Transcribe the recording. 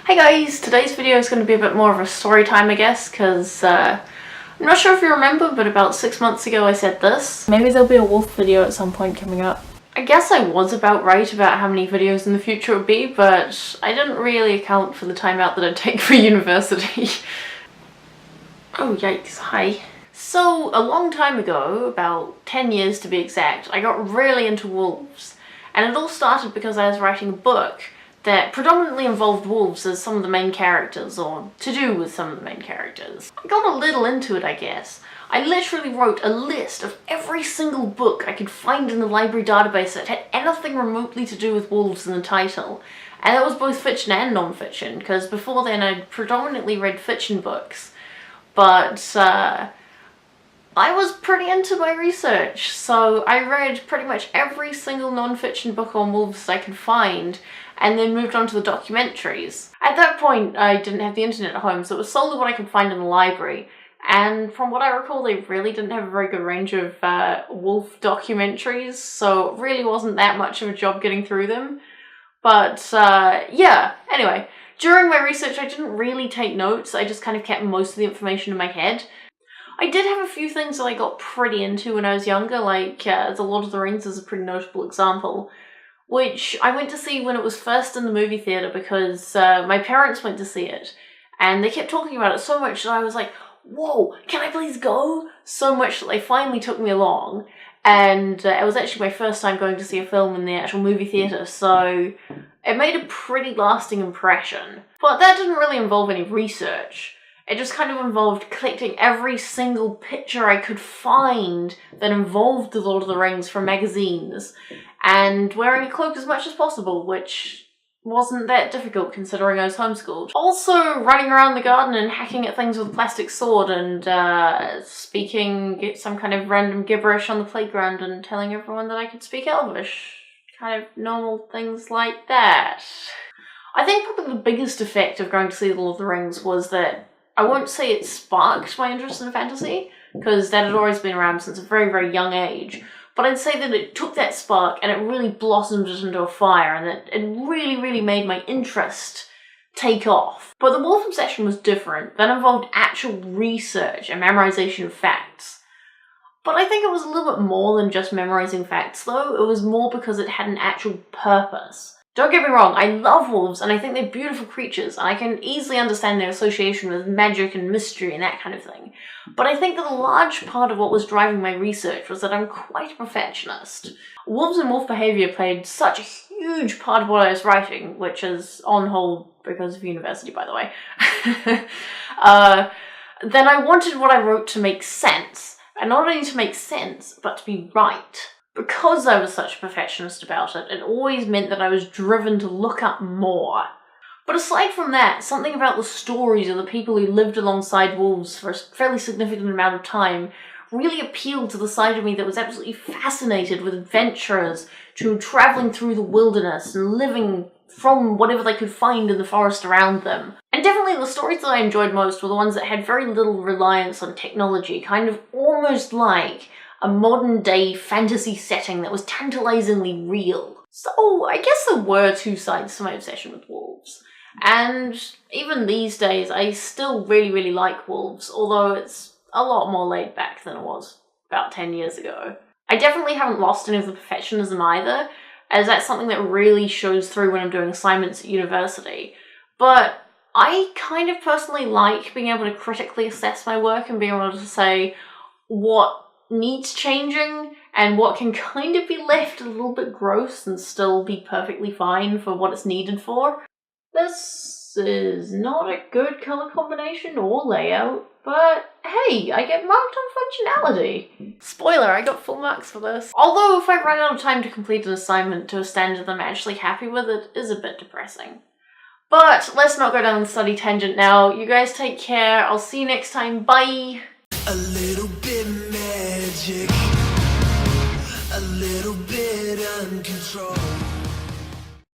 Hey guys, today's video is going to be a bit more of a story time, I guess, because I'm not sure if you remember, but about 6 months ago I said this. Maybe there'll be a wolf video at some point coming up. I guess I was about right about how many videos in the future it would be, but I didn't really account for the time out that I'd take for university. Oh yikes, hi. So, a long time ago, about 10 years to be exact, I got really into wolves. And it all started because I was writing a book that predominantly involved wolves as some of the main characters, or to do with some of the main characters. I got a little into it, I guess. I literally wrote a list of every single book I could find in the library database that had anything remotely to do with wolves in the title. And that was both fiction and non-fiction, because before then I'd predominantly read fiction books. But I was pretty into my research, so I read pretty much every single non-fiction book on wolves I could find, and then moved on to the documentaries. At that point, I didn't have the internet at home, so it was solely what I could find in the library. And from what I recall, they really didn't have a very good range of wolf documentaries, so it really wasn't that much of a job getting through them. But yeah, anyway, during my research I didn't really take notes, I just kind of kept most of the information in my head. I did have a few things that I got pretty into when I was younger, like The Lord of the Rings is a pretty notable example, which I went to see when it was first in the movie theatre because my parents went to see it, and they kept talking about it so much that I was like, whoa, can I please go? So much that they finally took me along, and it was actually my first time going to see a film in the actual movie theatre, so it made a pretty lasting impression. But that didn't really involve any research. It just kind of involved collecting every single picture I could find that involved The Lord of the Rings from magazines, and wearing a cloak as much as possible, which wasn't that difficult considering I was homeschooled. Also running around the garden and hacking at things with a plastic sword and speaking some kind of random gibberish on the playground and telling everyone that I could speak Elvish. Kind of normal things like that. I think probably the biggest effect of going to see The Lord of the Rings was that I won't say it sparked my interest in fantasy, because that had always been around since a very, very young age, but I'd say that it took that spark and it really blossomed it into a fire, and that it really, really made my interest take off. But the wolf obsession was different. That involved actual research and memorization of facts. But I think it was a little bit more than just memorizing facts, though. It was more because it had an actual purpose. Don't get me wrong, I love wolves and I think they're beautiful creatures and I can easily understand their association with magic and mystery and that kind of thing. But I think that a large part of what was driving my research was that I'm quite a perfectionist. Wolves and wolf behaviour played such a huge part of what I was writing, which is on hold because of university, by the way. Then I wanted what I wrote to make sense, and not only to make sense, but to be right. Because I was such a perfectionist about it, it always meant that I was driven to look up more. But aside from that, something about the stories of the people who lived alongside wolves for a fairly significant amount of time really appealed to the side of me that was absolutely fascinated with adventurers to travelling through the wilderness and living from whatever they could find in the forest around them. And definitely the stories that I enjoyed most were the ones that had very little reliance on technology, kind of almost like a modern-day fantasy setting that was tantalizingly real. So I guess there were two sides to my obsession with wolves. And even these days, I still really, really like wolves, although it's a lot more laid back than it was about 10 years ago. I definitely haven't lost any of the perfectionism either, as that's something that really shows through when I'm doing assignments at university. But I kind of personally like being able to critically assess my work and being able to say what needs changing and what can kind of be left a little bit gross and still be perfectly fine for what it's needed for. This is not a good colour combination or layout, but hey, I get marked on functionality. Spoiler, I got full marks for this. Although if I run out of time to complete an assignment to a standard I'm actually happy with, it is a bit depressing. But let's not go down the study tangent now. You guys take care. I'll see you next time. Bye! A little bit magic, a little bit uncontrolled.